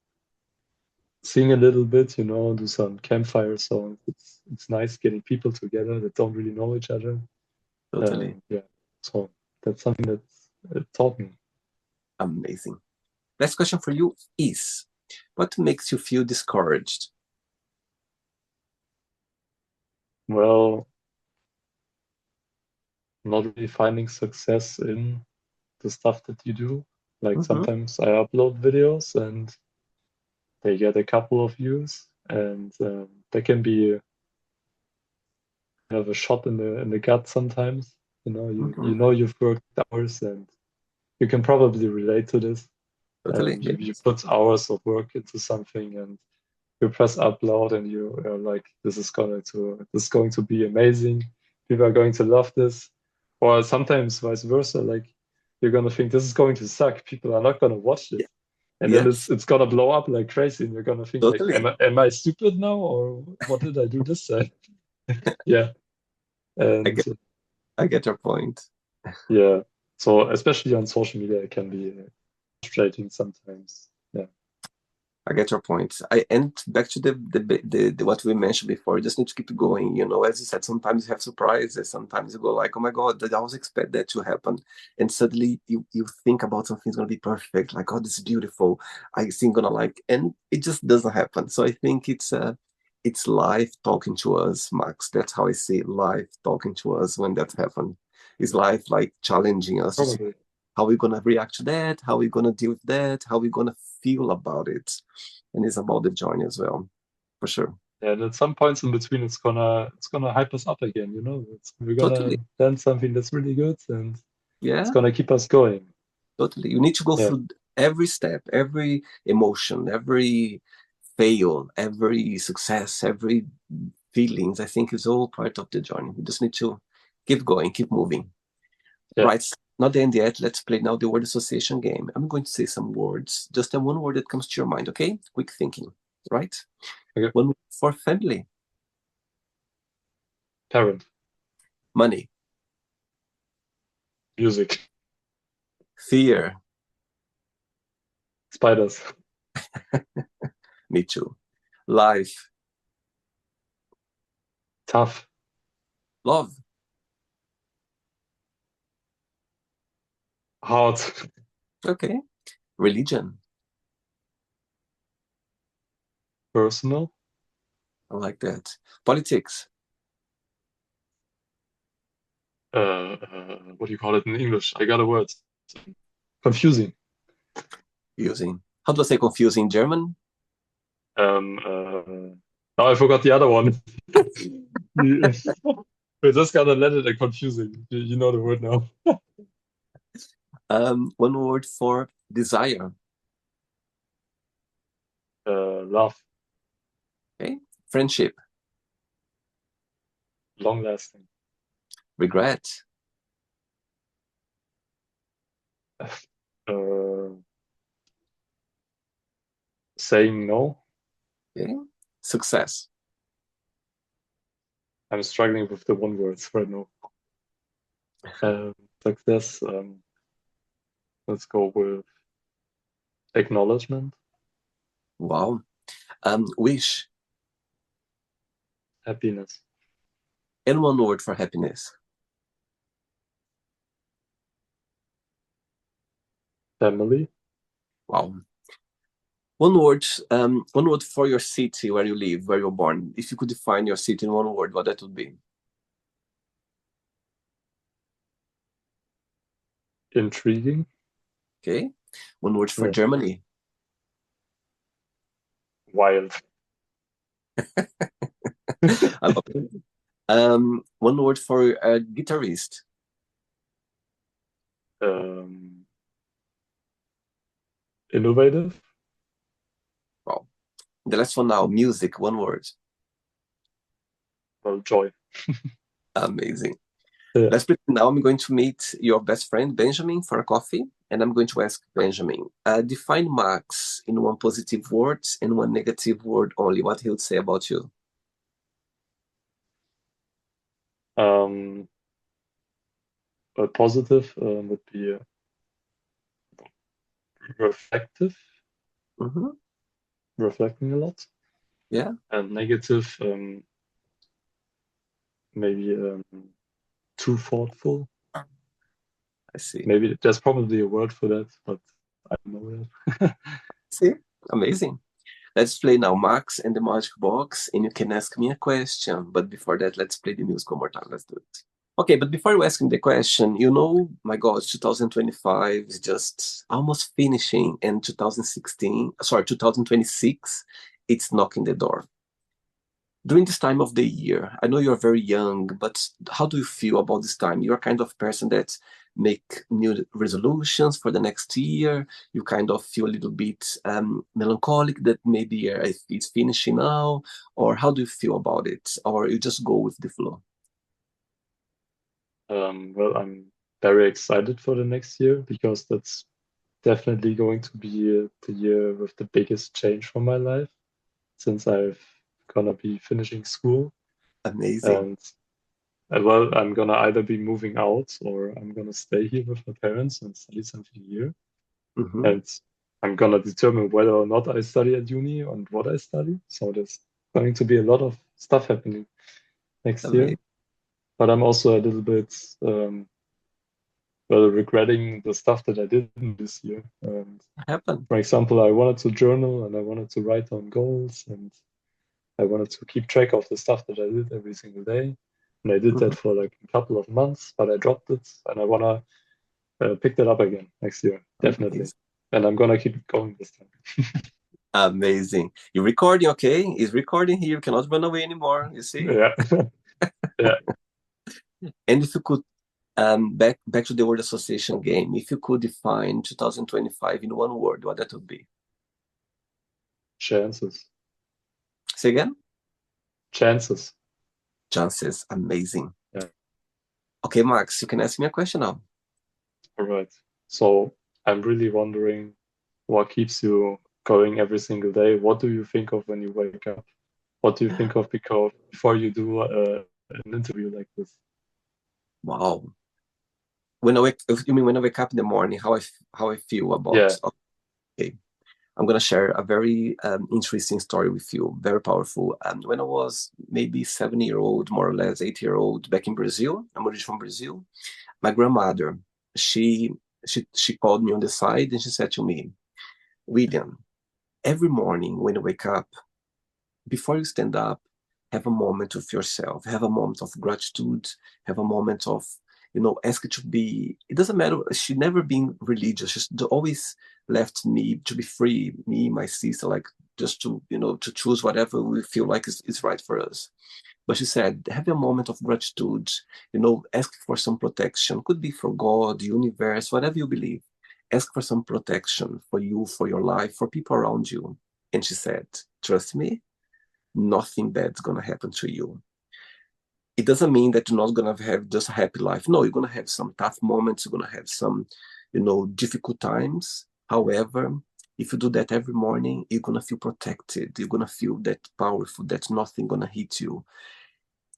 Speaker 2: sing a little bit, do some campfire songs. It's nice getting people together that don't really know each other.
Speaker 1: Totally
Speaker 2: Yeah, so that's something that it taught me.
Speaker 1: amazing. Last question for you is, what makes you feel discouraged?
Speaker 2: Well, not really finding success in the stuff that you do. Like
Speaker 1: Mhm.
Speaker 2: sometimes I upload videos and they get a couple of views, and that can be kind of a shot in the gut sometimes. You
Speaker 1: Mhm.
Speaker 2: know you've worked hours, and you can probably relate to this.
Speaker 1: Totally,
Speaker 2: You
Speaker 1: yes.
Speaker 2: put hours of work into something, and you press upload, and you are like, this is going to be amazing. People are going to love this. Or sometimes vice versa, like you're gonna think this is going to suck. People are not gonna watch
Speaker 1: Yeah.
Speaker 2: this. And then it's
Speaker 1: Yes,
Speaker 2: it's gonna blow up like crazy, and you're gonna think like, am
Speaker 1: totally.
Speaker 2: I am I stupid now, or what did I do this time? Yeah,
Speaker 1: I
Speaker 2: and
Speaker 1: get, I get your point.
Speaker 2: yeah. So especially on social media, it can be frustrating sometimes. Yeah,
Speaker 1: I get your point. I and back to the what we mentioned before. You just need to keep going. You know, as you said, sometimes you have surprises. Sometimes you go like, "Oh my God, I always expect that to happen," and suddenly you think about something's gonna be perfect. Like, "Oh, this is beautiful. I think gonna like," and it just doesn't happen. So I think it's life talking to us, Max. That's how I see it, life talking to us when that happens. Is life like challenging us to see
Speaker 2: Probably.
Speaker 1: how we're gonna react to that, how we're gonna deal with that, how we're gonna feel about it, and it's about the journey as well, for sure.
Speaker 2: Yeah, and at some points in between, it's gonna hype us up again. We're
Speaker 1: Totally,
Speaker 2: gonna learn something that's really good, and it's
Speaker 1: yeah,
Speaker 2: gonna keep us going.
Speaker 1: totally. You need to go
Speaker 2: Yeah,
Speaker 1: through every step, every emotion, every fail, every success, every feelings. I think is all part of the journey. You just need to keep going, keep moving.
Speaker 2: yeah.
Speaker 1: Right. Not the end yet. Let's play now the word association game. I'm going to say some words. Just one word that comes to your mind, okay? Quick thinking, right?
Speaker 2: Okay.
Speaker 1: One word for family,
Speaker 2: Parent,
Speaker 1: money,
Speaker 2: music,
Speaker 1: fear,
Speaker 2: spiders,
Speaker 1: me too, life,
Speaker 2: tough,
Speaker 1: love,
Speaker 2: hard,
Speaker 1: okay, religion,
Speaker 2: personal,
Speaker 1: I like that, politics,
Speaker 2: what do you call it in English? I got a word. Confusing.
Speaker 1: using, how do I say confusing German?
Speaker 2: Um, now I forgot the other one. We're just gonna let it a confusing. You know the word now.
Speaker 1: One word for desire,
Speaker 2: Love,
Speaker 1: okay, friendship,
Speaker 2: long lasting.
Speaker 1: regret,
Speaker 2: Uh, saying no.
Speaker 1: okay, success,
Speaker 2: I'm struggling with the one words right now. Um, success. Let's go with acknowledgement,
Speaker 1: wow, wish,
Speaker 2: happiness,
Speaker 1: and one word for happiness,
Speaker 2: family,
Speaker 1: wow. One word for your city where you live, where you're born. If you could define your city in one word, what that would be?
Speaker 2: intriguing.
Speaker 1: Okay. One word for
Speaker 2: Yeah,
Speaker 1: Germany.
Speaker 2: wild.
Speaker 1: I love it. One word for a guitarist.
Speaker 2: um, innovative.
Speaker 1: Wow. The last one now, music, one word.
Speaker 2: Well, joy.
Speaker 1: Amazing.
Speaker 2: Yeah.
Speaker 1: Let's pretend now I'm going to meet your best friend, Benjamin, for a coffee. And I'm going to ask Benjamin, define Max in one positive word and one negative word only. What he would say about you.
Speaker 2: Um, a positive would be reflective,
Speaker 1: Hmm.
Speaker 2: reflecting a lot,
Speaker 1: Yeah,
Speaker 2: and negative, maybe too thoughtful.
Speaker 1: I see.
Speaker 2: Maybe there's probably a word for that, but I don't know that.
Speaker 1: See? Amazing. Let's play now Max and the Magic Box, and you can ask me a question. But before that, let's play the music one more time. Let's do it. Okay, but before you ask me the question, my God, 2025 is just almost finishing, and 2016, sorry, 2026, it's knocking the door. During this time of the year, I know you're very young, but how do you feel about this time? You're kind of person that make new resolutions for the next year. You kind of feel a little bit melancholic that maybe it's finishing now, or how do you feel about it? Or you just go with the flow?
Speaker 2: Well, I'm very excited for the next year because that's definitely going to be the year with the biggest change for my life since I've gonna be finishing school.
Speaker 1: Amazing.
Speaker 2: And well, I'm gonna either be moving out or I'm gonna stay here with my parents and study something here.
Speaker 1: Hmm.
Speaker 2: And I'm gonna determine whether or not I study at uni and what I study. So there's going to be a lot of stuff happening next
Speaker 1: Amazing.
Speaker 2: year. But I'm also a little bit well regretting the stuff that I didn't this year. And
Speaker 1: Happen.
Speaker 2: for example, I wanted to journal and I wanted to write down goals and I wanted to keep track of the stuff that I did every single day. And I did that
Speaker 1: Mhm.
Speaker 2: for like a couple of months, but I dropped it and I wanna pick that up again next year, definitely.
Speaker 1: Amazing.
Speaker 2: And I'm gonna keep it going this time.
Speaker 1: Amazing. You're recording, okay? It's recording here. You cannot run away anymore. You see?
Speaker 2: Yeah. Yeah.
Speaker 1: And if you could back to the word association game, if you could define 2025 in one word, what that would be?
Speaker 2: Chances.
Speaker 1: Say again?
Speaker 2: Chances.
Speaker 1: Chances. Amazing.
Speaker 2: Yeah.
Speaker 1: Okay, Max, you can ask me a question now.
Speaker 2: All right. So I'm really wondering what keeps you going every single day. What do you think of when you wake up? What do you think of before you do an interview like this?
Speaker 1: Wow. When I wake, you mean when I wake up in the morning, how I feel about?
Speaker 2: Yeah.
Speaker 1: Okay, I'm gonna share a very interesting story with you, very powerful. When I was maybe 7 year old, more or less 8 year old, back in Brazil, I'm originally from Brazil. My grandmother, she she called me on the side and she said to me, William, every morning when you wake up, before you stand up, have a moment with yourself, have a moment of gratitude, have a moment of, ask it to be, it doesn't matter. She never been religious. She's always left me to be free, me, my sister, like just to, to choose whatever we feel like is right for us. But she said, have a moment of gratitude, ask for some protection. Could be for God, the universe, whatever you believe. Ask for some protection for you, for your life, for people around you. And she said, trust me, nothing bad's gonna happen to you. It doesn't mean that you're not gonna have just a happy life. No, you're gonna have some tough moments, you're gonna have some, difficult times. However, if you do that every morning, you're gonna feel protected. You're gonna feel that powerful, that nothing gonna hit you.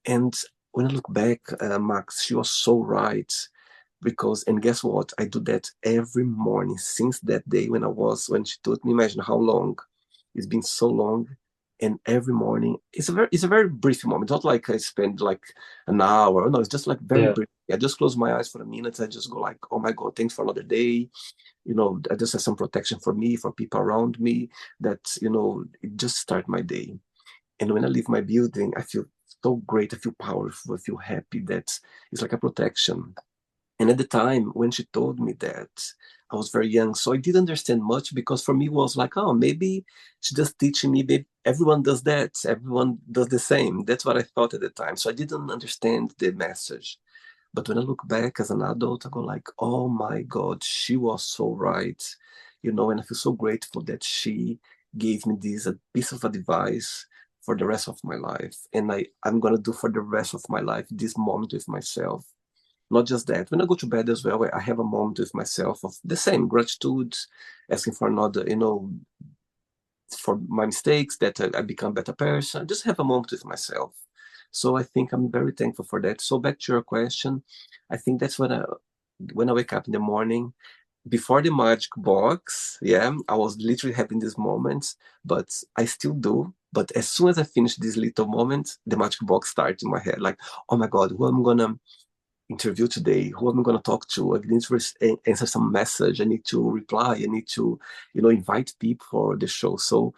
Speaker 1: And when I look back, Max, she was so right. Because, and guess what? I do that every morning since that day when she told me, imagine how long. It's been so long. And every morning, it's a very brief moment. Not like I spend like an hour. No, it's just like very
Speaker 2: Yeah.
Speaker 1: brief. I just close my eyes for a minute. I just go like, oh my God, thanks for another day. I just have some protection for me, for people around me that, it just start my day. And when I leave my building, I feel so great. I feel powerful. I feel happy. That it's like a protection. And at the time when she told me that, I was very young, so I didn't understand much because for me it was like, oh, maybe she's just teaching me. Maybe everyone does that. Everyone does the same. That's what I thought at the time. So I didn't understand the message. But when I look back as an adult, I go like, oh my God, she was so right. And I feel so grateful that she gave me this a piece of advice for the rest of my life. And I'm gonna do for the rest of my life this moment with myself. Not just that, when I go to bed as well, I have a moment with myself of the same gratitude, asking for another, for my mistakes, that I become a better person. Just have a moment with myself. So I think I'm very thankful for that. So back to your question, I think that's when I wake up in the morning, before the magic box, yeah, I was literally having these moments, but I still do. But as soon as I finish this little moment, the magic box starts in my head, like, oh my God, who am I gonna interview today? Who am I going to talk to? I need to answer some message. I need to reply. I need to, invite people for the show. So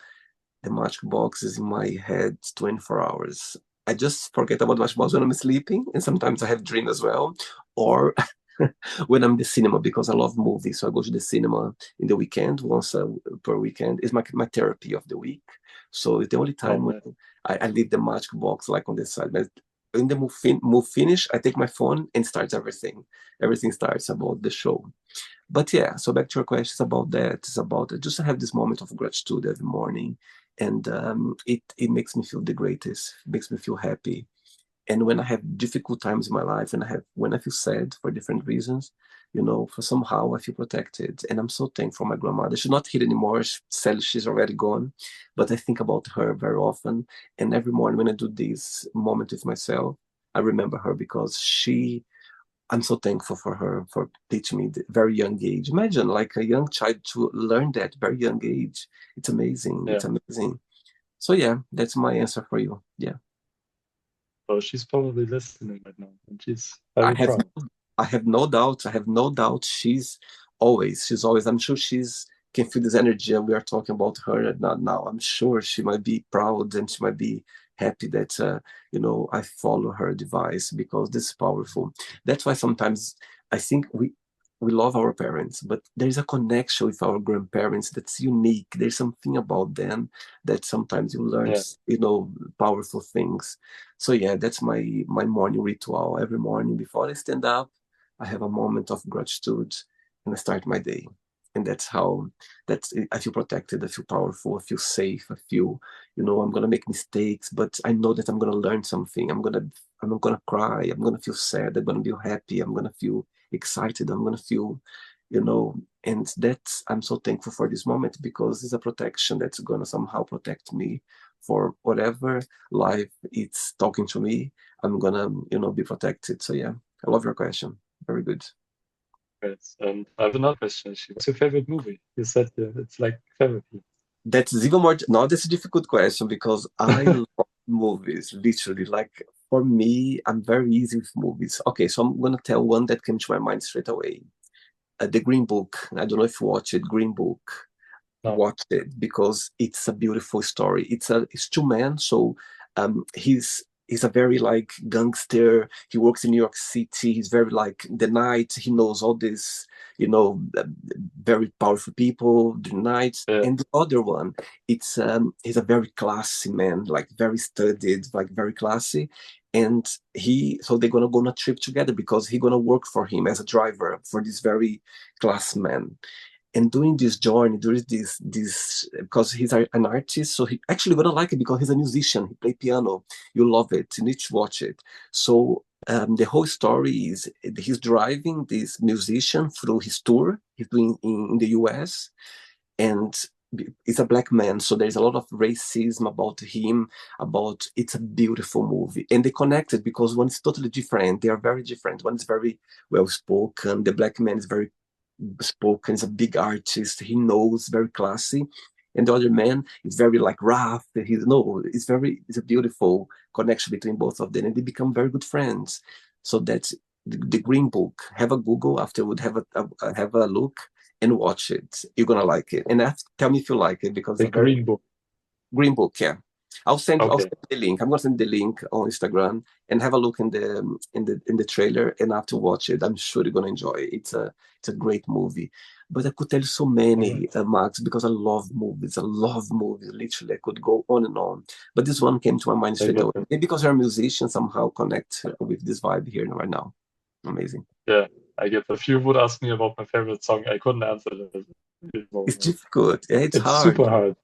Speaker 1: the magic box is in my head 24 hours. I just forget about magic box when I'm sleeping, and sometimes I have dream as well, or when I'm in the cinema because I love movies. So I go to the cinema in the weekend once per weekend. It's my therapy of the week. So it's the only
Speaker 2: Oh,
Speaker 1: time when
Speaker 2: nice.
Speaker 1: I leave the magic box like on the side. But in the move finish, I take my phone and starts everything. Everything starts about the show. But yeah, so back to your questions about that. It's about just to have this moment of gratitude every morning, and it makes me feel the greatest. It makes me feel happy. And when I have difficult times in my life, and when I feel sad for different reasons, for somehow I feel protected. And I'm so thankful for my grandmother. She's not here anymore. Sadly, she's already gone. But I think about her very often. And every morning when I do this moment with myself, I remember her because she I'm so thankful for her for teaching me at a very young age. Imagine like a young child to learn that very young age. It's amazing. It's
Speaker 2: Yeah.
Speaker 1: amazing. So yeah, that's my answer for you. Yeah.
Speaker 2: So she's probably listening right now, and she's
Speaker 1: I
Speaker 2: very
Speaker 1: have
Speaker 2: proud.
Speaker 1: I have no doubt. I have no doubt she's always, I'm sure she's can feel this energy and we are talking about her not now. I'm sure she might be proud and she might be happy that I follow her advice because this is powerful. That's why sometimes I think we love our parents, but there's a connection with our grandparents that's unique. There's something about them that sometimes you learn,
Speaker 2: Yeah.
Speaker 1: powerful things. So yeah, that's my morning ritual. Every morning before I stand up, I have a moment of gratitude and I start my day. And that's I feel protected, I feel powerful, I feel safe, I feel, I'm gonna make mistakes, but I know that I'm gonna learn something. I'm not gonna cry, I'm gonna feel sad, I'm gonna feel happy, I'm gonna feel excited, I'm gonna feel, and that's I'm so thankful for this moment because it's a protection that's gonna somehow protect me for whatever life it's talking to me. I'm gonna, be protected. So yeah, I love your question. Very good.
Speaker 2: Great. And I have another question. Actually. What's your favorite movie? You said it's like therapy.
Speaker 1: That's even more. Now that's a difficult question because I love movies. Literally, like for me, I'm very easy with movies. Okay, so I'm gonna tell one that came to my mind straight away. The Green Book. I don't know if you watch it. Green Book.
Speaker 2: No.
Speaker 1: Watch it because it's a beautiful story. It's two men, so he's a very like gangster. He works in New York City. He's very like the night. He knows all this, you know, uh, very powerful people. The night,
Speaker 2: Yeah.
Speaker 1: and the other one, he's a very classy man, like very studied, like very classy. And so they're gonna go on a trip together because he's gonna work for him as a driver for this very class man. And doing this journey, during this because he's an artist, so he actually gonna like it because he's a musician. He play piano. You love it. You need to watch it. So the whole story is he's driving this musician through his tour. He's doing in the U.S. and it's a black man, so there's a lot of racism about him. About It's a beautiful movie, and they connected because one's totally different. They are very different. One is very well spoken. The black man is very spoken, is a big artist, he knows, very classy. And the other man is very like rough. He's no, it's a beautiful connection between both of them, and they become very good friends. So that's the Green Book. Have a Google afterward, have a look and watch it. You're gonna like it, and tell me if you like it because
Speaker 2: The
Speaker 1: it's a very
Speaker 2: Green Book.
Speaker 1: Green Book, yeah. I'll
Speaker 2: Okay.
Speaker 1: send the link. I'm gonna send the link on Instagram and have a look in the trailer and after watch it. I'm sure you're gonna enjoy it. It's a great movie. But I could tell you so
Speaker 2: All
Speaker 1: many,
Speaker 2: right.
Speaker 1: Max, because I love movies. I love movies. Literally, I could go on and on. But this one came to my mind
Speaker 2: I
Speaker 1: straight
Speaker 2: get
Speaker 1: away.
Speaker 2: that.
Speaker 1: Maybe because you're a musician, somehow connect with this vibe here right now. Amazing.
Speaker 2: Yeah, I get that. If you would ask me about my favorite song, I couldn't answer that at this
Speaker 1: It's
Speaker 2: moment.
Speaker 1: difficult. Yeah, it's
Speaker 2: It's
Speaker 1: hard.
Speaker 2: super hard.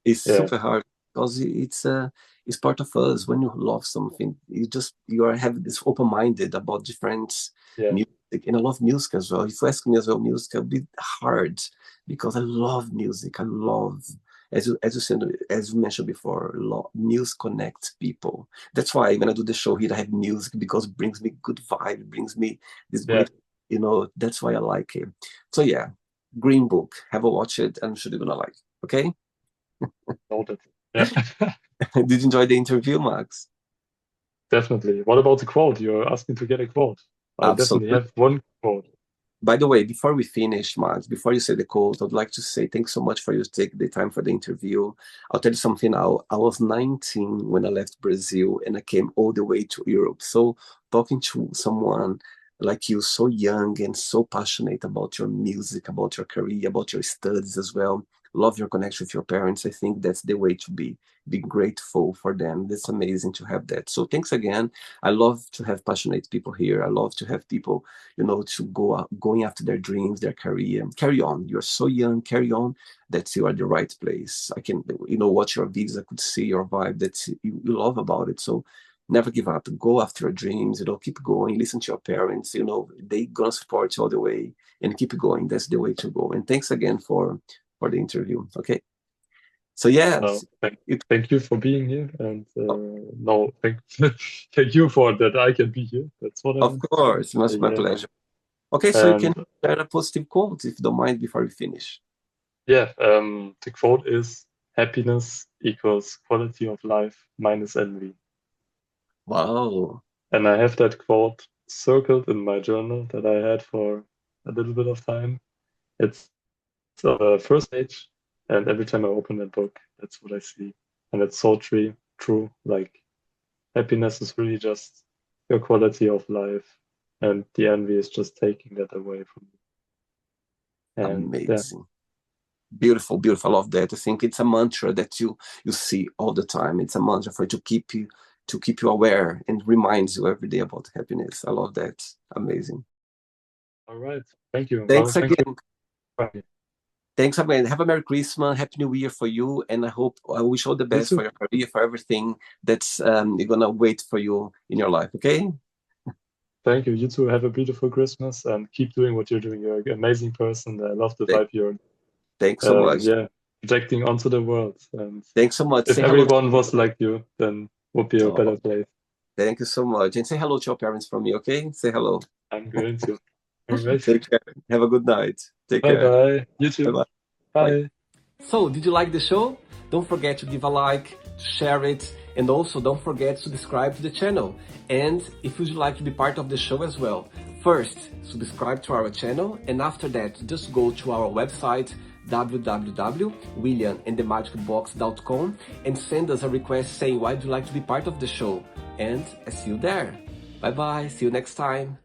Speaker 1: It's
Speaker 2: Yeah.
Speaker 1: super hard because it's part of us. When you love something, you are have this open minded about different
Speaker 2: Yeah.
Speaker 1: music, and I love music as well. If you ask me as well, music will be hard because I love music. I love, as you said, as you mentioned before, music connects people. That's why when I do the show here, I have music because it brings me good vibe, it brings me this
Speaker 2: Yeah.
Speaker 1: great. That's why I like it. So yeah, Green Book. Have a watch it. I'm sure you're gonna like. Okay.
Speaker 2: Noted. Yeah.
Speaker 1: Did you enjoy the interview, Max?
Speaker 2: Definitely. What about the quote? You're asking to get a quote. I definitely
Speaker 1: Absolutely.
Speaker 2: have one quote.
Speaker 1: By the way, before we finish, Max, before you say the quote, I'd like to say thanks so much for you to take the time for the interview. I'll tell you something now. I was 19 when I left Brazil and I came all the way to Europe. So talking to someone like you, so young and so passionate about your music, about your career, about your studies as well. Love your connection with your parents. I think that's the way to be. Be grateful for them. That's amazing to have that. So thanks again. I love to have passionate people here. I love to have people to going after their dreams, their career. Carry on. You're so young. Carry on. That you are the right place. I can, watch your videos. I could see your vibe that you love about it. So never give up. Go after your dreams. Keep going. Listen to your parents. They gonna support you all the way and keep going. That's the way to go. And thanks again for the interview. Okay. So yes, it,
Speaker 2: thank you for being here, and no, thank you for that I can be here. That's what I
Speaker 1: of
Speaker 2: want to say.
Speaker 1: course, it must be my
Speaker 2: Yeah,
Speaker 1: pleasure. Okay, so you can
Speaker 2: and
Speaker 1: share a positive quote if you don't mind before we finish.
Speaker 2: yeah, the quote is happiness equals quality of life minus envy.
Speaker 1: Wow,
Speaker 2: And I have that quote circled in my journal that I had for a little bit of time. It's on the first page, and every time I open that book, that's what I see. And it's so true. Like happiness is really just your quality of life, and the envy is just taking that away from you. And yeah,
Speaker 1: amazing. Beautiful, beautiful. I love that. I think it's a mantra that you see all the time. It's a mantra for to keep you aware and reminds you every day about happiness. I love that. Amazing.
Speaker 2: all right. Thank you. Well,
Speaker 1: Thanks
Speaker 2: thanks
Speaker 1: again.
Speaker 2: for having me.
Speaker 1: Thanks again. Have a Merry Christmas, Happy New Year for you, and I wish all the
Speaker 2: You
Speaker 1: best for
Speaker 2: too.
Speaker 1: your career, for everything that's you're gonna wait for you in your life. Okay.
Speaker 2: Thank you. You too. Have a beautiful Christmas and keep doing what you're doing. You're an amazing person. I love the
Speaker 1: Th-
Speaker 2: vibe you're,
Speaker 1: Thanks so much.
Speaker 2: yeah, projecting onto the world. And
Speaker 1: Thanks so much.
Speaker 2: if
Speaker 1: Say hello.
Speaker 2: everyone was like you, then would be a
Speaker 1: Oh,
Speaker 2: better place.
Speaker 1: thank you so much, and say hello to your parents from me. Okay. Say hello.
Speaker 2: I'm going to. All right.
Speaker 1: Take care. Have a good night. Take
Speaker 2: Bye
Speaker 1: care.
Speaker 2: bye. You
Speaker 1: Bye
Speaker 2: too.
Speaker 1: bye. Bye.
Speaker 2: Bye.
Speaker 1: So, did you like the show? Don't forget to give a like, share it, and also don't forget to subscribe to the channel. And if you'd like to be part of the show as well, first, subscribe to our channel, and after that, just go to our website, www.williamandthemagicbox.com, and send us a request saying why would you like to be part of the show. And I see you there. Bye bye, see you next time.